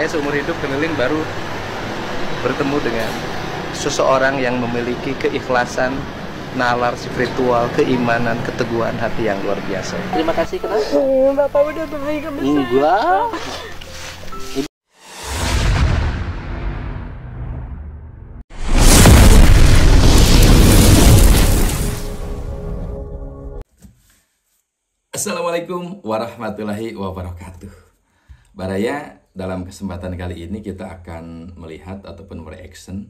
saya seumur hidup keliling baru bertemu dengan seseorang yang memiliki keikhlasan, nalar spiritual, keimanan, keteguhan hati yang luar biasa. Terima kasih, kenapa? Bapak udah baik sama saya. Enggak. Assalamualaikum warahmatullahi wabarakatuh. Baraya, dalam kesempatan kali ini kita akan melihat ataupun mereaction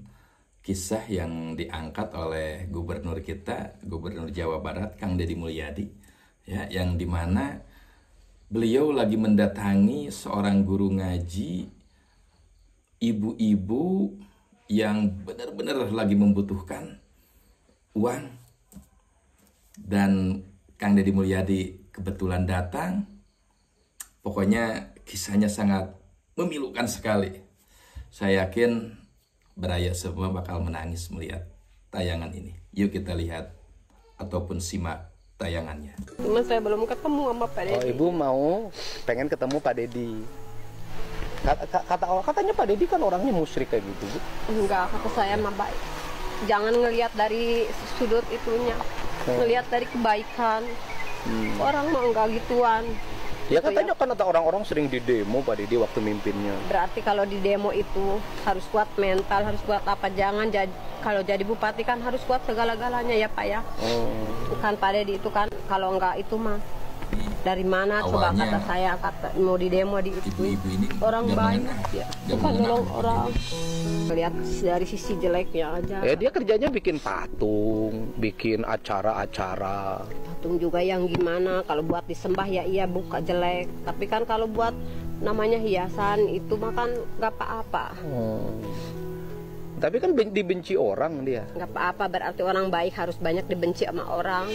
kisah yang diangkat oleh gubernur kita, Gubernur Jawa Barat, Kang Deddy Mulyadi, ya, yang dimana beliau lagi mendatangi seorang guru ngaji, ibu-ibu yang benar-benar lagi membutuhkan uang, dan Kang Deddy Mulyadi kebetulan datang. Pokoknya kisahnya sangat memilukan sekali. Saya yakin Baraya semua bakal menangis melihat tayangan ini. Yuk kita lihat ataupun simak tayangannya. Cuma saya belum ketemu sama Pak Deddy. Oh, ibu mau pengen ketemu Pak Deddy. Katanya Pak Deddy kan orangnya musyrik kayak gitu, Bu. Enggak, kata saya mah baik. Jangan ngelihat dari sudut itunya, ngelihat dari kebaikan. Orang mah enggak gituan. Ya katanya kan ada orang-orang sering di demo Pak Deddy waktu mimpinnya. Berarti kalau di demo itu harus kuat mental, harus kuat apa? Jangan jadi, kalau jadi bupati kan harus kuat segala-galanya ya Pak ya. Kan Pak Deddy itu kan kalau enggak itu mah dari mana coba, kata saya, kata mau di demo di itu Ibu-ibu ini orang baik ya, bukan nolong orang. Lihat dari sisi jeleknya aja. Dia kerjanya bikin patung, bikin acara-acara. Patung juga yang gimana, kalau buat disembah ya iya buka jelek, tapi kan kalau buat namanya hiasan itu mah kan nggak apa-apa. Tapi kan dibenci orang dia. Nggak apa-apa, berarti orang baik harus banyak dibenci sama orang.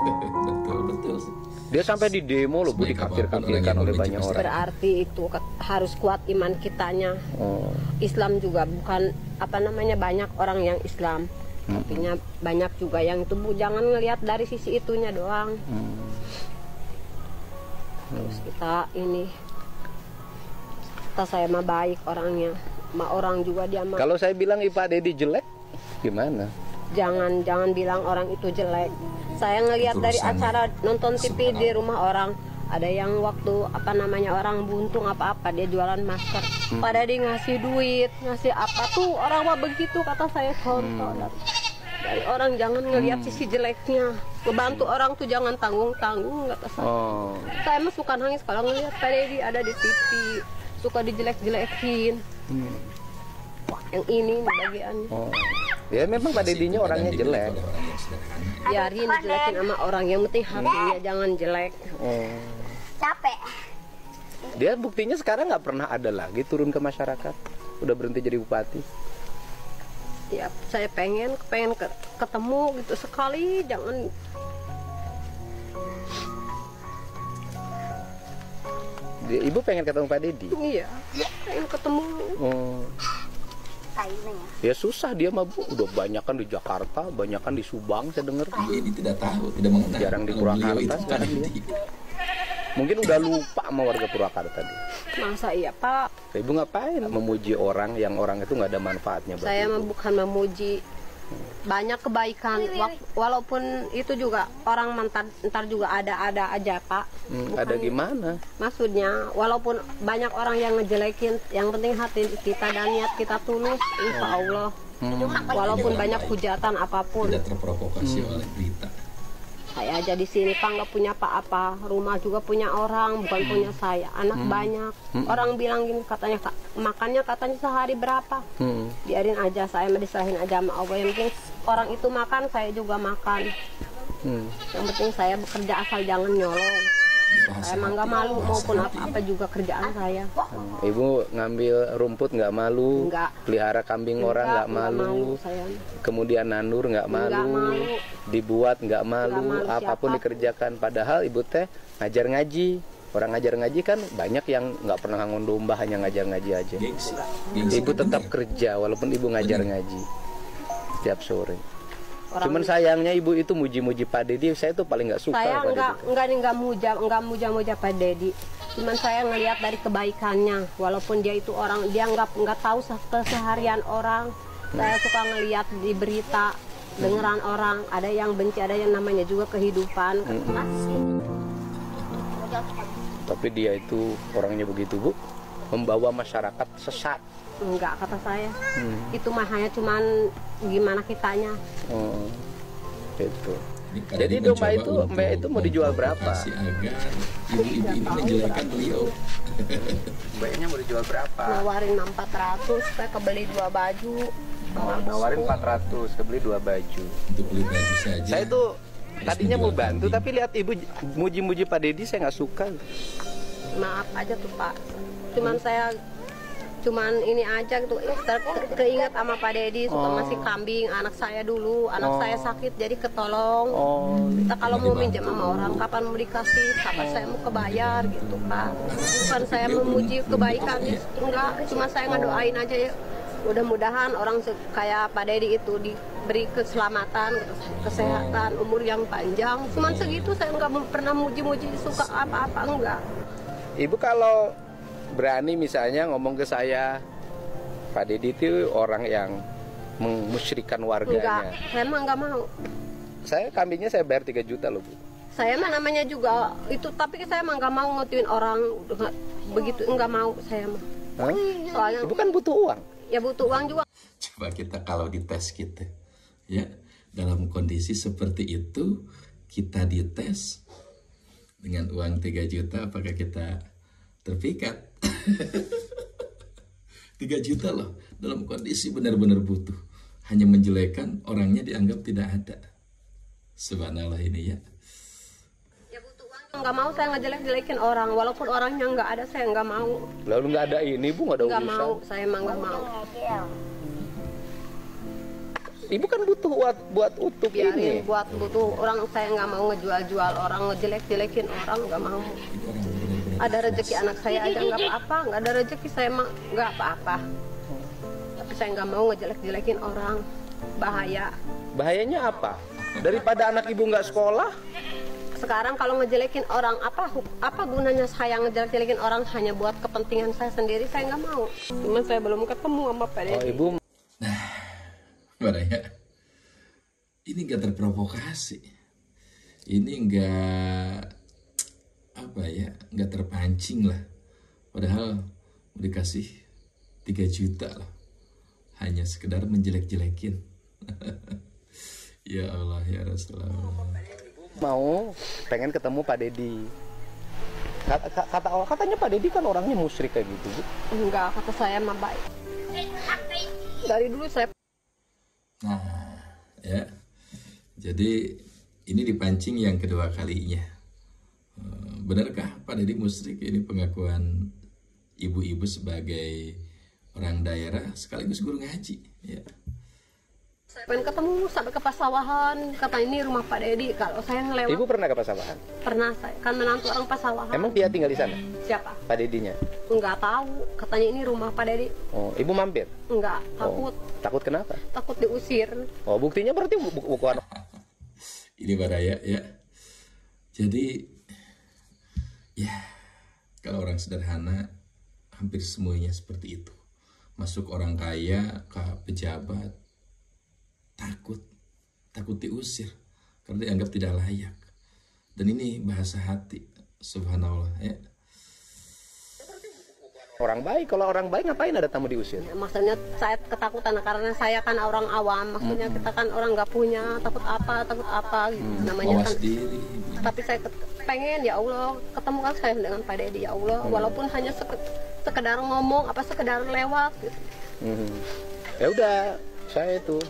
Betul. Dia sampai di demo loh, Bu, dikafir-kafirkan oleh banyak orang. Berarti itu harus kuat iman kitanya. Islam juga bukan apa namanya, banyak orang yang Islam. Artinya banyak juga yang itu, Bu. Jangan ngelihat dari sisi itunya doang. Terus kita ini, kata saya mah baik orangnya. Ma orang juga dia mah. Kalau saya bilang Pak Deddy jelek, gimana? Jangan bilang orang itu jelek. Saya ngelihat dari acara nonton TV di rumah orang, ada yang waktu apa namanya orang buntung apa-apa dia jualan masker, pada dia ngasih duit, ngasih apa tuh orang mah begitu, kata saya contoh dari orang. Jangan ngelihat sisi jeleknya, ngebantu orang tuh jangan tanggung-tanggung, kata saya. Saya mah suka nangis kalau ngelihat Pak Deddy ada di TV, suka dijelek-jelekin. Yang ini bagiannya. Ya memang Pak Deddy-nya orangnya jelek. Biarin dijelekin sama orang, yang penting hatinya jangan jelek. Capek. Dia buktinya sekarang nggak pernah ada lagi turun ke masyarakat. Udah berhenti jadi bupati. Ya saya pengen ketemu gitu sekali, jangan. Ibu pengen ketemu Pak Deddy? Iya, pengen ketemu. Ya susah dia mah, Bu. Udah banyak kan di Jakarta, banyak kan di Subang, saya dengar. Ini tidak tahu, tidak mengenal. Jarang di Purwakarta sekarang dia. Mungkin udah lupa sama warga Purwakarta dia. Masa iya Pak? Ibu ngapain memuji orang yang orang itu nggak ada manfaatnya? Saya mah bukan memuji, banyak kebaikan. Walaupun itu juga orang ntar juga ada aja Pak. Ada gimana? Maksudnya walaupun banyak orang yang ngejelekin, yang penting hati kita dan niat kita tulus, insya Allah. Walaupun banyak hujatan apapun. Tidak terprovokasi oleh berita. Saya aja di sini Pak nggak punya apa-apa, rumah juga punya orang, bukan punya saya, anak banyak. Orang bilang gini, katanya makannya katanya sehari berapa? Biarin aja, saya mau diserahin aja sama Allah. Yang penting orang itu makan, saya juga makan. Yang penting saya bekerja asal jangan nyolong. Saya emang nggak malu, maupun apa-apa juga kerjaan saya. Ibu ngambil rumput nggak malu? Enggak. Pelihara kambing orang nggak malu? Saya. Kemudian nandur nggak malu? Dibuat nggak malu? Apapun dikerjakan. Padahal ibu teh ngajar ngaji. Orang ngajar ngaji kan banyak yang nggak pernah ngangon domba, hanya ngajar ngaji aja. Ibu tetap kerja walaupun ibu ngajar ngaji setiap sore. Cuman sayangnya ibu itu muji-muji Pak Deddy, saya tuh paling nggak suka. Saya nggak muja Pak Deddy. Cuman saya ngelihat dari kebaikannya, walaupun dia itu orang, dia nggak tahu keseharian orang. Saya suka ngelihat di berita, dengeran orang, ada yang benci, ada yang namanya juga kehidupan. Tapi dia itu orangnya begitu, Bu, membawa masyarakat sesat. Enggak, kata saya. Itu mah hanya cuman gimana kitanya. Oh, itu. Jadi domba itu Mbak itu mau dijual berapa? Agar ibu-ibu ini menjelekan beliau. Mbaknya mau dijual berapa? Nawarin 400, saya kebeli 2 baju. Nawarin 400, kebeli 2 baju. Untuk beli baju saja. Saya itu tadinya mau bantu, tapi lihat ibu muji-muji Pak Dedi, saya nggak suka. Maaf aja tuh Pak. Cuman ini aja gitu, keinget sama Pak Dedi suka ngasih kambing anak saya dulu, anak saya sakit jadi ketolong. Kita kalau mau minjem sama orang kapan mau dikasih, kapan saya mau kebayar gitu Pak. Bukan saya memuji kebaikan, enggak, cuma saya ngedoain aja ya. Mudah-mudahan orang kayak Pak Dedi itu diberi keselamatan, kesehatan, umur yang panjang. Cuman segitu, saya nggak pernah muji-muji suka apa-apa, enggak. Ibu kalau berani misalnya ngomong ke saya, Pak Dedi itu orang yang memusyrikan warganya. Enggak, saya mah nggak mau. Saya kambingnya saya bayar 3 juta loh, Bu. Saya mah namanya juga itu, tapi saya mah nggak mau ngetuin orang begitu, nggak mau saya mah. Soalnya Ibu kan butuh uang. Ya butuh uang juga. Coba kita kalau dites kita, ya dalam kondisi seperti itu kita dites dengan uang 3 juta, apakah kita terpikat? 3 juta loh, dalam kondisi benar-benar butuh, hanya menjelekan, orangnya dianggap tidak ada. Subhanallah ini ya. Ya butuh uang, nggak mau saya ngejelek-jelekin orang, walaupun orangnya nggak ada, saya nggak mau. Lalu nggak ada ini, Bu, nggak ada Nggak urusan. mau, saya emang nggak mau. Ibu kan butuh buat utuh ini. Biarin buat butuh orang, saya nggak mau ngejual-jual orang, ngejelek-jelekin orang, nggak mau. Ada rezeki anak saya aja nggak apa-apa, nggak ada rezeki saya mah nggak apa-apa. Tapi saya nggak mau ngejelek-jelekin orang, bahaya. Bahayanya apa? Daripada anak ibu nggak sekolah? Sekarang kalau ngejelekin orang, apa gunanya saya ngejelek-jelekin orang hanya buat kepentingan saya sendiri? Saya nggak mau. Cuman saya belum ketemu sama Pak Dedi. Oh, ibu. Baraya, ini nggak terprovokasi, ini nggak apa ya, nggak terpancing lah. Padahal mau dikasih 3 juta lah, hanya sekedar menjelek-jelekin. Ya Allah ya Rasulullah. Mau pengen ketemu Pak Dedi. Katanya Pak Dedi kan orangnya musyrik kayak gitu, Bu. Enggak, kata saya mah baik. Dari dulu saya. Nah, ya. Jadi ini dipancing yang kedua kalinya. Benarkah Pak Dedi musyrik? Ini pengakuan ibu-ibu sebagai orang daerah sekaligus guru ngaji, ya. Saya pengen ketemu sampai ke pasawahan, kata ini rumah Pak Dedi. Kalau saya ngelewat. Ibu pernah ke pasawahan? Pernah, saya kan menantu orang pasawahan. Emang dia tinggal di sana? Siapa? Pak Dedinya? Enggak tahu, katanya ini rumah Pak Dedi. Oh, ibu mampir? Enggak, takut. Oh, takut kenapa? Takut diusir. Oh, buktinya berarti bukan. Ini Baraya ya. Jadi ya, kalau orang sederhana hampir semuanya seperti itu. Masuk orang kaya ke pejabat, takut diusir karena dianggap tidak layak. Dan ini bahasa hati, subhanallah ya. Orang baik, kalau orang baik ngapain ada tamu diusir? Ya, maksudnya saya ketakutan karena saya kan orang awam. Maksudnya kita kan orang nggak punya, takut apa gitu. Namanya kan. Diri. Tapi saya pengen ya Allah ketemu kan saya dengan Pak Dedi ya Allah, walaupun hanya sekedar ngomong apa sekedar lewat gitu. Ya udah, saya itu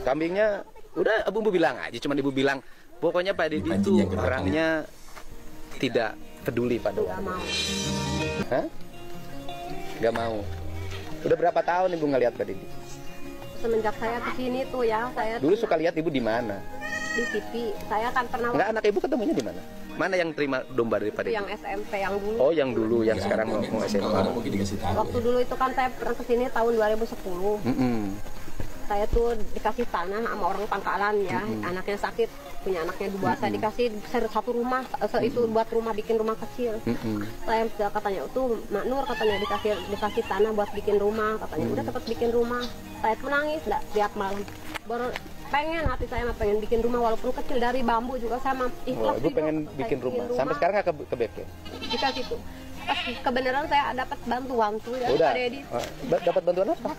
kambingnya udah ibu bilang aja, cuman ibu bilang pokoknya Pak Dedi itu orangnya tidak peduli pada Nggak mau. Hah? Nggak mau. Udah berapa tahun ibu ngeliat Pak Dedi? Semenjak saya kesini tuh ya, saya Dulu suka lihat ibu di mana? di TV. Saya kan pernah Enggak, anak ibu ketemunya di mana? Mana yang terima domba dari Pak Dedi? yang SMP yang dulu. Oh, yang dulu, yang sekarang mau Kalau SMA. ada mungkin dikasih tahu. Waktu dulu itu kan saya pernah kesini tahun 2010. saya tuh dikasih tanah sama orang Pangkalan ya, anaknya sakit, punya anaknya dua, saya dikasih satu rumah, itu buat rumah, bikin rumah kecil. Saya katanya tuh Mak Nur katanya dikasih tanah buat bikin rumah, katanya udah cepet bikin rumah. Saya tuh nangis enggak tiap malam. Baru pengen hati saya mah pengen bikin rumah walaupun kecil dari bambu juga saya ikhlas. Ibu pengen bikin rumah. Sampai sekarang nggak kebeke? Dikasih tuh. Pas kebenaran saya dapat bantuan tuh ya Udah. Pak Dedi. Dapat bantuan apa?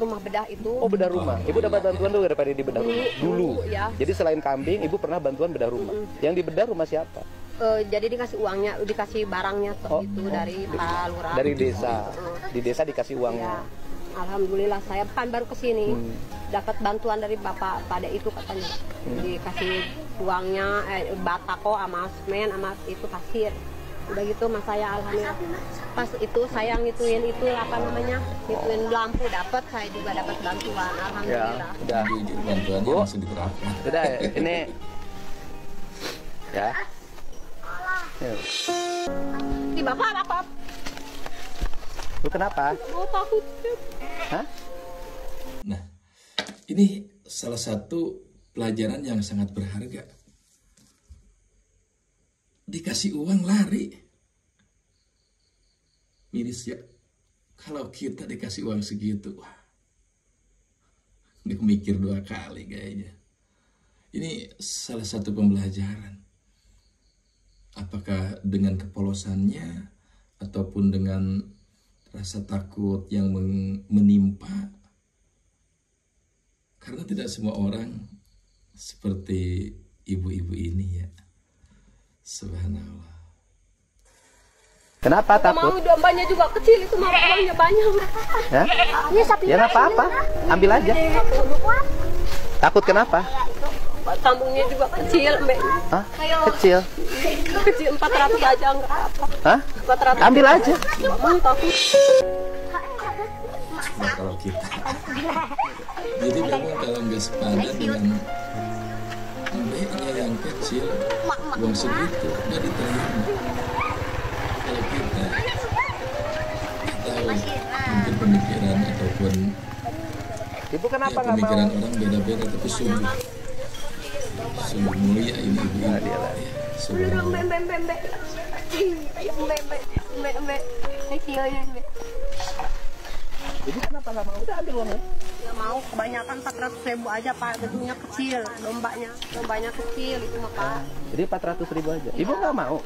Rumah bedah itu. Oh, bedah rumah. Ibu dapat bantuan dulu dari Pak Dedi bedah rumah. Dulu. Ya. Jadi selain kambing, ibu pernah bantuan bedah rumah. Yang dibedah rumah siapa? Jadi dikasih uangnya, dikasih barangnya itu dari Pak Lurah. Dari desa. Di desa dikasih Ya. uangnya. Alhamdulillah saya kan baru kesini dapat bantuan dari Bapak pada itu katanya dikasih uangnya batako sama semen sama itu pasir. Udah gitu mas saya alhamdulillah pas itu saya ngituin itu apa namanya ngituin lampu dapat, saya juga dapat bantuan alhamdulillah. Ya, udah. Bantuannya Bu, langsung diterapkan. udah ini ya. Di Bapak apa? Lu kenapa? Oh takut. Hah? Nah, ini salah satu pelajaran yang sangat berharga. Dikasih uang lari. Miris ya. Kalau kita dikasih uang segitu, wah, mikir 2 kali kayaknya. Ini salah satu pembelajaran. Apakah dengan kepolosannya ataupun dengan rasa takut yang menimpa, karena tidak semua orang seperti ibu-ibu ini ya. Subhanallah. Kenapa Gak takut? mau, dombanya juga kecil itu mah uangnya banyak. Ya? Ini sapi Ya nggak apa-apa, ambil aja. Takut kenapa? Kampungnya juga kecil, Mbak. Hah? Kecil. Kecil 400 aja enggak apa. Hah? 400. Ambil aja. Mau takut. Nah, kalau kita, jadi memang kalau nggak sepadan dengan adiknya yang kecil, uang segitu nggak diterima. Kalau kita tahu mungkin pemikiran ataupun Ibu kenapa ya, nggak mau? pemikiran orang beda-beda, tapi sungguh mulia ini ibu ini. Ya, sungguh mulia. Ibu kenapa nggak mau? Udah ambil uangnya. Nggak mau, kebanyakan 400.000 aja Pak, gedungnya kecil, dombanya kecil itu mah Pak. Jadi 400.000 aja. Ibu nggak mau?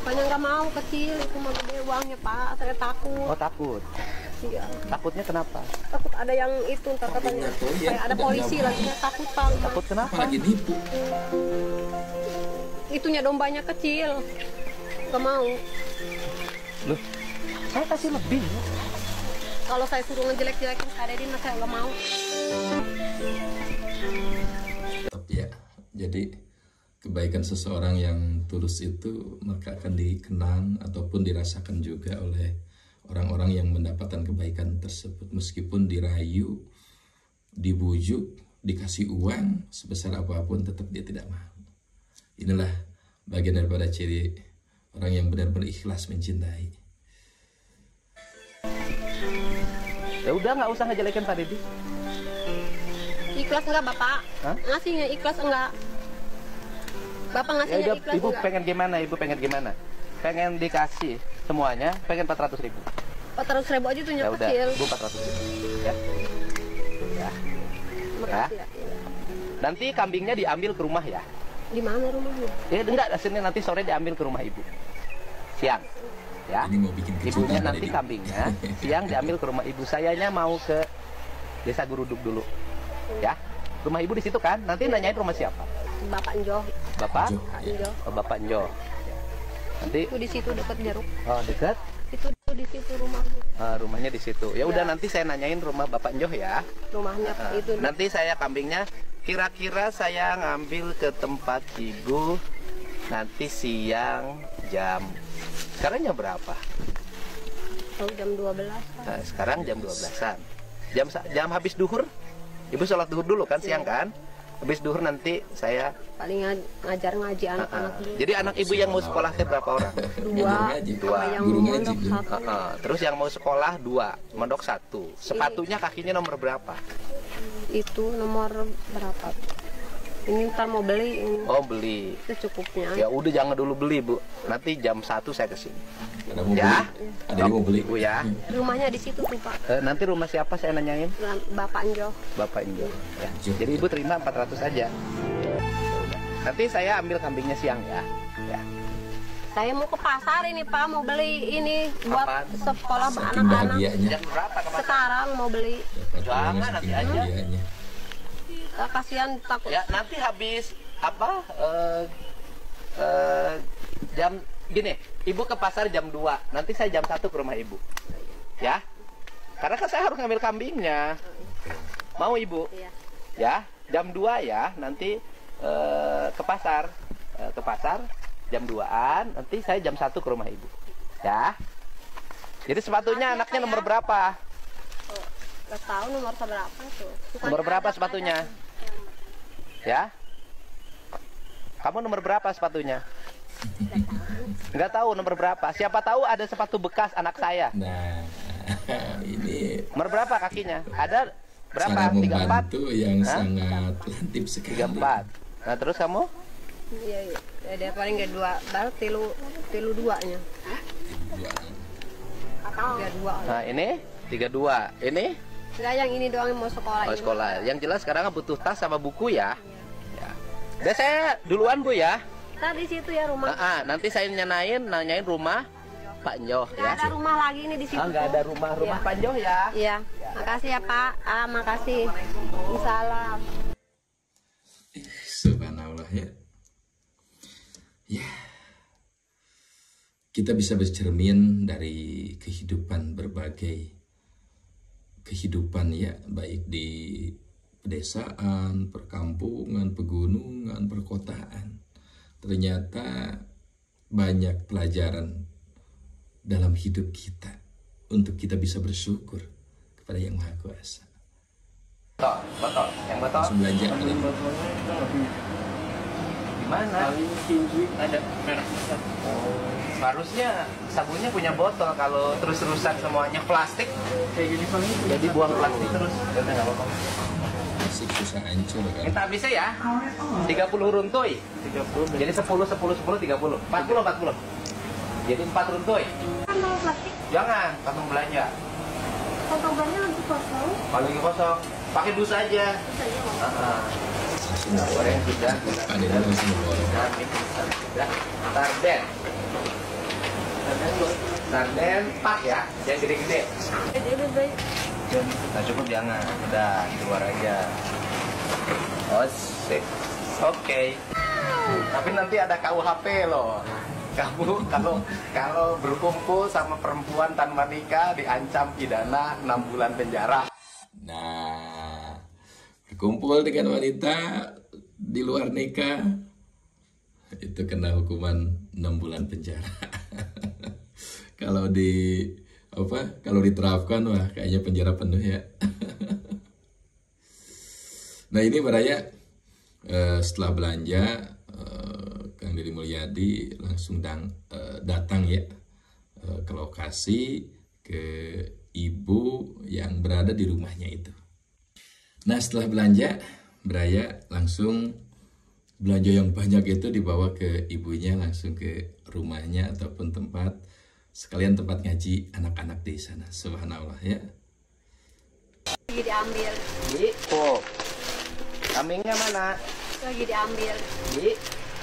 Banyak nggak mau kecil itu mah gede uangnya Pak, saya takut. Oh takut. Iya. Takutnya kenapa? Takut ada yang itu ntar katanya kayak ada polisi lagi, saya takut Pak. Takut kenapa? Apalagi nipu. Itunya dombanya kecil, nggak mau. Loh, saya kasih lebih. Kalau saya suruh ngejelek-jelekin Kak Dedin, saya nggak mau. Tetap ya. Jadi kebaikan seseorang yang tulus itu maka akan dikenang ataupun dirasakan juga oleh orang-orang yang mendapatkan kebaikan tersebut, meskipun dirayu, dibujuk, dikasih uang sebesar apapun tetap dia tidak mau. Inilah bagian daripada ciri orang yang benar-benar ikhlas mencintai. Ya udah nggak usah ngejelekin Pak Dedi. Ikhlas enggak Bapak? Hah? Ngasihnya ikhlas enggak? Bapak Ya ngasihnya udah, ikhlas ibu enggak? pengen gimana? Ibu pengen gimana? Pengen dikasih semuanya, pengen 400.000. 400.000 aja tuh Ya udah, kecil. Bu 400.000. Ya. Ya. Makasih ya. Nanti kambingnya diambil ke rumah ya. Di mana rumahnya? Ya enggak, sini nanti sore diambil ke rumah ibu. Siang. Ya. Ini mau bikin Ibunya kejutan nanti tadi. kambingnya siang diambil ke rumah ibu. Sayanya mau ke Desa Guruduk dulu. Ya. Rumah ibu di situ kan? Nanti nanyain rumah siapa? Bapak Njo. Bapak? Jo, ya. Njo. Oh, Bapak Njo. Nanti Itu di situ dekat Jeruk. oh dekat. Itu di situ rumahnya. Rumahnya di situ. Ya udah nanti saya nanyain rumah Bapak Njoh ya. Rumahnya itu. Nanti saya kambingnya kira-kira saya ngambil ke tempat ibu nanti siang jam. Sekarang jam berapa? Oh, jam 12. Nah, sekarang jam 12-an. Jam habis duhur. Ibu sholat duhur dulu kan siang kan? Habis duhur nanti saya Paling ngajar ngaji anak-anak dulu. Jadi anak ibu yang mau sekolah teh berapa orang? Dua. Dua. Sama yang Guru ngaji, mondok Bu. 1. Terus yang mau sekolah 2, mondok 1. Sepatunya kakinya nomor berapa? Itu nomor berapa? Ini ntar mau beli. Ini. Oh beli. Itu cukupnya. Ya udah jangan dulu beli Bu. Nanti jam 1 saya kesini. Ada mau Ya. beli? Ada yang mau beli? Bu ya. Rumahnya di situ tuh Pak. Nanti rumah siapa saya nanyain? Bapak Njo. Bapak Injo. Ya. Jadi Ibu terima 400 aja. Nanti saya ambil kambingnya siang ya. Ya. Saya mau ke pasar ini Pak, mau beli ini buat Apaan? sekolah Saking anak-anak. bahagianya. Jam berapa ke pasar? Sekarang mau beli. Jangan, Saking nanti aja. bahagianya. Kasihan takut. Ya nanti habis apa? Jam gini, Ibu ke pasar jam 2. Nanti saya jam 1 ke rumah Ibu. Ya. Karena kan saya harus ngambil kambingnya. Mau Ibu? Iya. Ya, jam 2 ya. Nanti ke pasar. Ke pasar jam 2-an, nanti saya jam 1 ke rumah Ibu. Ya. Jadi sepatunya anaknya nomor berapa? Gak tahu nomor berapa tuh. Nomor berapa sepatunya? Ya. Kamu nomor berapa sepatunya? Nggak tahu nomor berapa. Siapa tahu ada sepatu bekas anak saya. Nah, ini Nomor berapa kakinya? Ada berapa? cara 34? membantu yang Hah? sangat lantip sekali. 34. Nah, terus kamu? Iya, iya. Ada paling gak dua, baru tilu duanya. Tiga dua. Nah, ini 32. Ini Enggak, yang ini doang yang mau sekolah. oh, ini. sekolah. Yang jelas sekarang butuh tas sama buku ya. Ya. Udah saya duluan Bu ya. Nah, di situ ya rumah. Nanti saya nanyain rumah Pak Njoh Nggak ya. ada rumah lagi nih di situ. Nggak ada rumah Iya. Pak Njoh ya. Iya. Makasih ya Pak. Makasih. Salam. Subhanallah ya. Ya. Kita bisa bercermin dari kehidupan berbagai kehidupan ya, baik di pedesaan, perkampungan, pegunungan, perkotaan. Ternyata banyak pelajaran dalam hidup kita untuk kita bisa bersyukur kepada Yang Maha Kuasa. Botol, yang botol. Langsung belanja kali ini. Gimana? Ada merek. Harusnya sabunnya punya botol, kalau terus-terusan semuanya plastik kayak gini paling. Jadi buang plastik terus. Ya udah nggak apa-apa. Masih susah hancur kan. Minta habisnya ya. 30 runtuy. 30. Jadi 10 30. 40. Jadi 4 runtuy. Kan mau plastik, Jangan, kantong belanja. kantong belanja lagi kosong. Kalau lagi kosong, pakai dus aja. Nah, goreng sudah. Ada yang langsung borong. Sudah. Sarden. Sarden 4 ya, yang gede-gede. Jadi baik. Nah, cukup jangan. Udah, keluar aja. Oh, sip. Oke. Tapi nanti ada KUHP loh. Kamu kalau berkumpul sama perempuan tanpa nikah diancam pidana 6 bulan penjara. Nah, berkumpul dengan wanita di luar nikah itu kena hukuman 6 bulan penjara. Kalau diterapkan wah kayaknya penjara penuh ya. Nah, ini Baraya setelah belanja Kang Deddy Mulyadi langsung datang ya ke lokasi, ke ibu yang berada di rumahnya itu. Nah, setelah belanja, Baraya langsung belanja yang banyak itu dibawa ke ibunya, langsung ke rumahnya ataupun sekalian tempat ngaji anak-anak di sana. Subhanallah ya. Lagi diambil. Oh, kambingnya mana? Lagi diambil.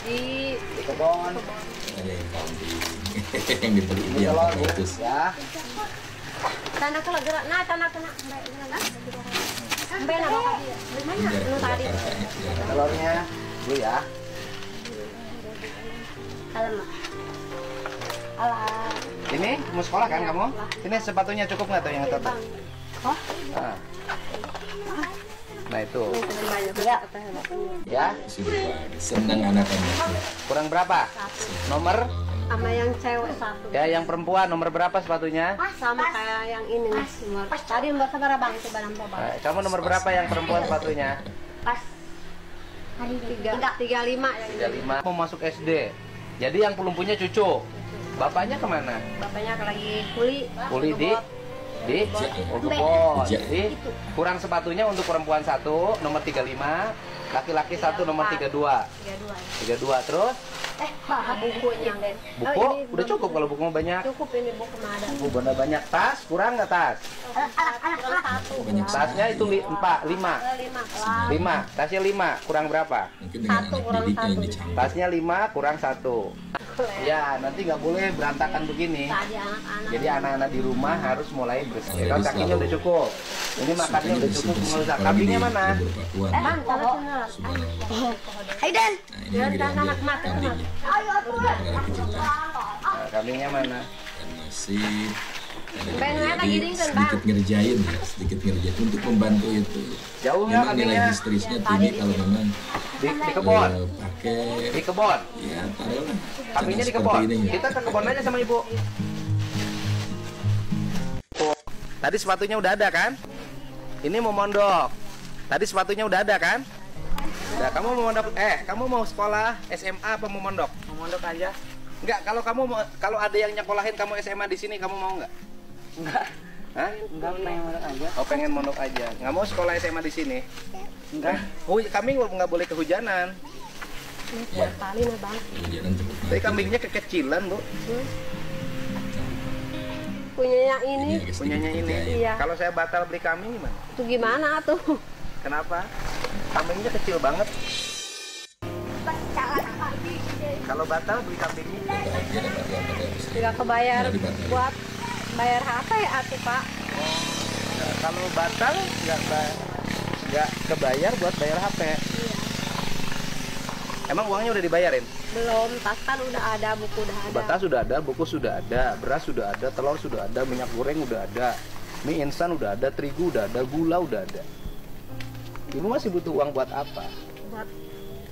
Di Kebon. Ada yang kambing yang dibeli yang itu. Ya. tanah ke gerak. Nah, tanah kena. Sampai nama tadi. Gimana? Lu tadi. Telurnya, Bu ya. Alamak. Alah. Ini mau sekolah kan kamu? Ini sepatunya cukup nggak tuh yang itu? Oh, Nah itu. ya. Ya. Senang anak-anak. Kurang berapa? Nomor? Sama yang cewek satu. Ya, yang perempuan nomor berapa sepatunya? Sama kayak yang ini nih. Tadi nomor seberapa bang? Coba nambah bang. Kamu nomor berapa yang perempuan sepatunya? Pas. Hari 35 ya. 35. Mau masuk SD. Jadi yang belum punya cucu. Bapaknya kemana? Bapaknya lagi kuli. Kuli di? Di untuk bot. Jadi kurang sepatunya untuk perempuan 1 nomor 35, laki-laki 1 nomor 32. 32 terus bukunya. buku udah cukup kalau buku mau banyak. Cukup ini buku mah ada. Buku bener banyak. Tas kurang nggak tas? Kurang 1. Tasnya itu 4, 5. 5. Tasnya 5 kurang berapa? Mungkin dengan Satu anak kurang didiknya yang satu. dicampur. Tasnya 5 kurang 1. Ya, nanti nggak boleh berantakan begini. Tadi anak-anak. Jadi anak-anak di rumah harus mulai bersih. Jadi Kalau kakinya selalu udah cukup. Ini makannya udah cukup, nggak usah. Kambingnya mana? Bang, kalau Aiden, Nah, anak mati. Nah, kambingnya mana? Dan masih Pengen lagi dingin, sedikit ngerjain ya, sedikit ngerjain untuk membantu itu. Jauh nggak Memang nilai kambingnya? histerisnya tinggi kalau memang Di kebon. pakai Di kebon. ya taruhlah. Kambingnya di seperti kebon. ini. Kita ke kebon aja sama ibu. Tadi sepatunya udah ada kan? Ini mau mondok. Tadi sepatunya udah ada kan? Udah, kamu mau mondok? Kamu mau sekolah SMA apa mau mondok? Mau mondok aja. Enggak, kalau ada yang nyekolahin kamu SMA di sini, kamu mau nggak? Enggak. Hah? Enggak, pengen mondok aja. Oh, pengen mondok aja. Nggak mau sekolah SMA di sini? Enggak. Oh, kambing nggak boleh kehujanan. Ya, Kali nih bang. kemudian cukup Tapi mati. kambingnya kekecilan, Bu. Punyanya ini. agak sedikit Punyanya ini. dikerjain. Iya. Kalau saya batal beli kambing gimana? Itu gimana tuh? Kenapa? Kambingnya kecil banget. Kalau batal beli kambingnya. Bahagia dapat uang pada istri. Nggak kebayar Nggak dibatalin. buat bayar HP atuh pak. Nah, kalau batal nggak kebayar buat bayar HP. Emang uangnya udah dibayarin? Belum, tas kan udah ada, buku udah ada. Batas sudah ada, buku sudah ada, beras sudah ada, telur sudah ada, minyak goreng udah ada, mie instan udah ada, terigu udah ada, gula udah ada. Ibu masih butuh uang buat apa? Buat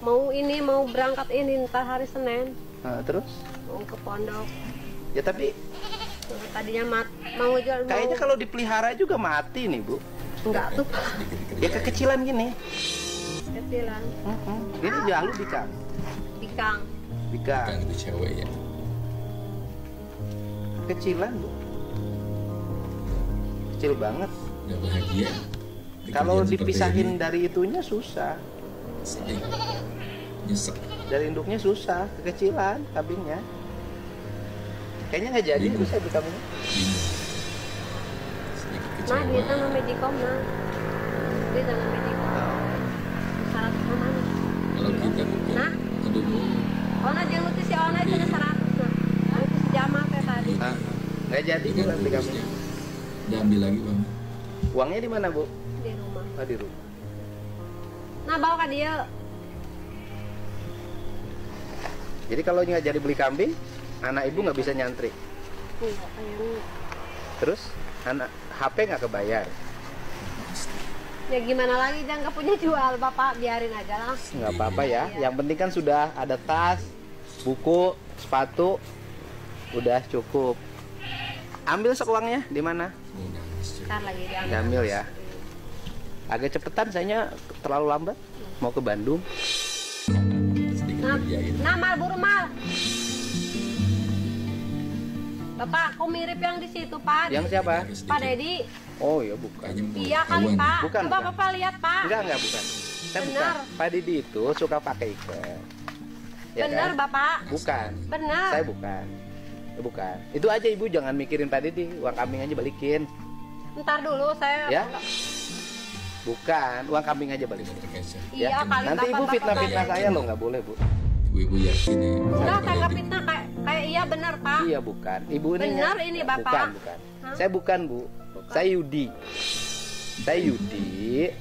mau berangkat ini ntar hari Senin Nah, terus? mau ke pondok. Ya tapi Tadinya mau jual kayaknya kalau dipelihara juga mati nih, Bu. enggak tuh Pak. Sedikit Ya dikerjain. kekecilan gini. Kecilan, Ini jalur bikang. bikang. Bikang. Kan itu cewek ya. Kecilan, Bu. Kecil banget. Udah bahagia. Kalau Dikerjain seperti dipisahin ini, dari itunya susah. sedih. Nyesek. Dari induknya susah, kekecilan kambingnya. Kayaknya nggak jadi Bingung. bisa beli kambingnya. Bingung. Sedikit Nah, kecewa. dia sama Magicom nah. Dia sama Magicom. Syarat sama nih. Kalau kita mungkin, Nah. aduh, Ona jeung nuti si Ona itu 100 nah. Itu sejamak kayak tadi. Nah, nggak jadi dengan bukan beli kambing. urusnya. Udah ambil lagi bang. Uangnya di mana, Bu? Di rumah. Oh, di rumah. Nah, bawa ke dia. Jadi kalau nggak jadi beli kambing, anak ibu nggak bisa nyantri. Enggak kayaknya. Terus anak HP nggak kebayar. Ya gimana lagi jangan nggak punya jual Bapak, biarin aja lah. Nggak apa-apa ya. Yang penting kan sudah ada tas, buku, sepatu, udah cukup. Ambil sok uangnya di mana? Udah, Ntar lagi diambil. Diambil ya. Agak cepetan, sayanya terlalu lambat. Mau ke Bandung. sedikit Nah, kerjain. nah mal buru mal. Bapak, aku mirip yang di situ Pak. Yang siapa? Pak Dedi. Oh ya bukan. Kayaknya mau Iya kali ketahuan. Pak. Bukan, Coba bukan. Bapak lihat Pak. Enggak bukan. Saya Benar. bukan. Pak Didi itu suka pakai ikan. Ya Benar kan? Bapak. Bukan. Benar. Saya bukan. Bukan. Itu aja ibu jangan mikirin Pak Didi. Uang kambing aja balikin. Ntar dulu saya. Ya? Bukan. Uang kambing aja balikin. Terkecoh. Iya kali Nanti ibu Bapak fitnah-fitnah Bapak. saya loh, nggak boleh bu. Ibu-ibu yakin ya. Enggak, tanggap fitnah kayak iya benar Pak. Iya bukan. Ibu ini. Benar ini, Bapak. Bukan. Hah? Saya bukan bu. Saya Yudi. Saya Yudi.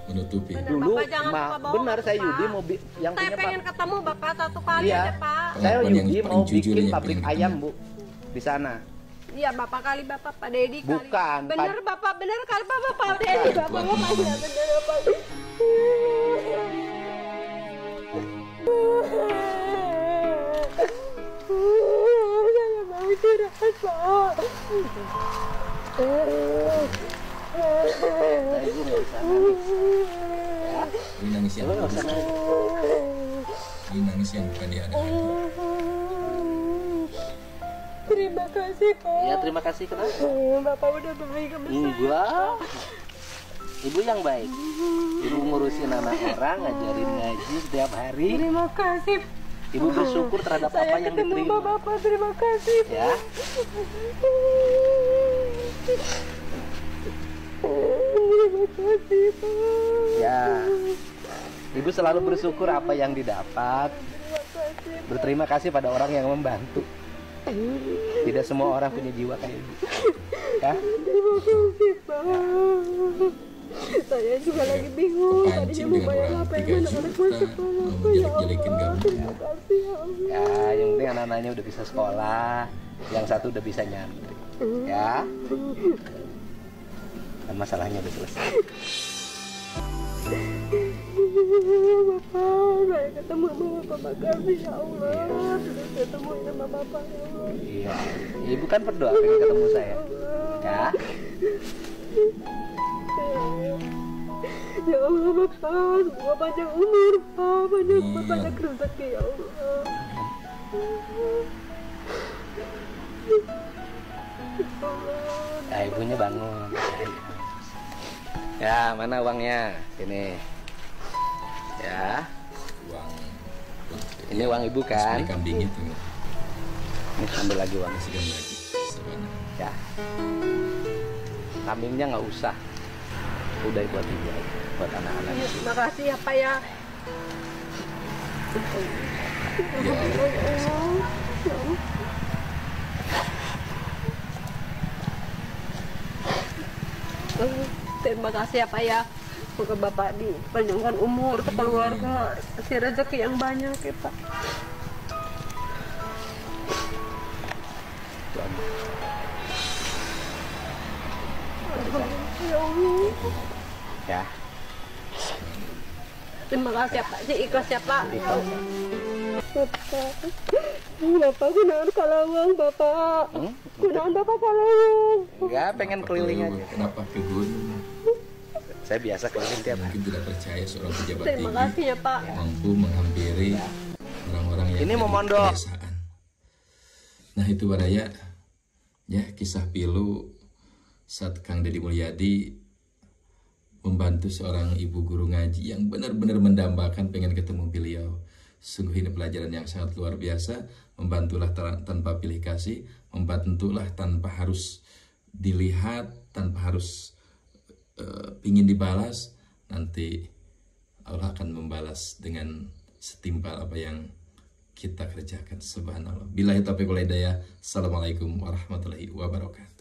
Menutupi. Benar. Dulu Bapak jangan suka bohong, benar saya Pak. Yudi mau yang Saya punya pengen Pak. ketemu Bapak satu kali Iya. aja Pak. Saya Pengakuan yang Yudi paling mau jujur bikin yang pabrik pengen ayam ketemu. bu di sana. Iya Bapak kali Bapak Pak Dedi kali. Bukan, Bener Pak. Bapak bener kali Bapak Pak Dedi Bapak Bukan. Bapaknya bener Bapak. Jangan mau istirahat Pak. Ibu nggak usah nangis. Ini nangis yang Lu nggak usah nangis. ini nangis yang bukan diadakan. Terima kasih, Pak. Ya, terima kasih. Kenapa? Bapak udah baik sama saya. Enggak. Ibu yang baik. Ibu ngurusin anak orang, ngajarin ngaji setiap hari. Terima kasih. Ibu bersyukur terhadap apa Saya yang ketemu diterima. Bapak, terima kasih. Ya. Terima kasih, Pak. Ya. Ibu selalu bersyukur apa yang didapat. Berterima kasih pada orang yang membantu. Tidak semua orang punya jiwa kayak ibu. Ya. Terima kasih, Pak. Saya juga lagi bingung. Tadinya Kepancing mau dengan bayar orang apa 3 yang anak-anak juta, masuk sekolah. mau Ya jelek-jelekin Allah, kamu. terima kasih ya Allah. Ya, yang penting anak-anaknya udah bisa sekolah, yang satu udah bisa nyantri. Ya. Dan masalahnya udah selesai. Bapak, saya ketemu sama Bapak, makasih ya Allah. Sudah ketemu sama Bapak ya Allah. Iya. Ibu kan berdoa pengen ketemu saya. Ya. Ya Allah, Bapak, semoga panjang umur, Pak, banyak rezeki ya Allah. Ya, ibunya bangun. Ya, mana uangnya? Sini. Ya. Uang Ini uang ibu kan? beli kambing itu Ini ambil lagi uang. kasihkan lagi sebanyak. Ya. Kambingnya nggak usah. Udah buat ibu aja, buat anak-anak. Terima kasih ya, Pak ya. Ya Allah. Terima kasih ya, Pak ya. Semoga Bapak dipanjangkan umur ke keluarga, kasih rezeki yang banyak ya, Pak. Ya Allah. Ya. Terima kasih ya, Pak. Si ikhlas ya, Pak. Ikhlas. Bapak gunakan kalawang, Bapak. Gunakan Bapak kalawang. Enggak, pengen keliling aja. Kenapa ke gunung? Saya biasa keliling tiap hari. Mungkin tidak percaya seorang pejabat Terima tinggi kasih ya, Pak. mampu menghampiri orang-orang yang Ini ada mau di mondok. pedesaan. Nah itu Baraya, ya kisah pilu saat Kang Deddy Mulyadi membantu seorang ibu guru ngaji yang benar-benar mendambakan pengen ketemu beliau. Sungguh ini pelajaran yang sangat luar biasa. Membantulah tanpa pilih kasih, membantulah tanpa harus dilihat, tanpa harus ingin dibalas. Nanti Allah akan membalas dengan setimpal apa yang kita kerjakan. Subhanallah. Billahi taufiq wal hidayah. Assalamualaikum warahmatullahi wabarakatuh.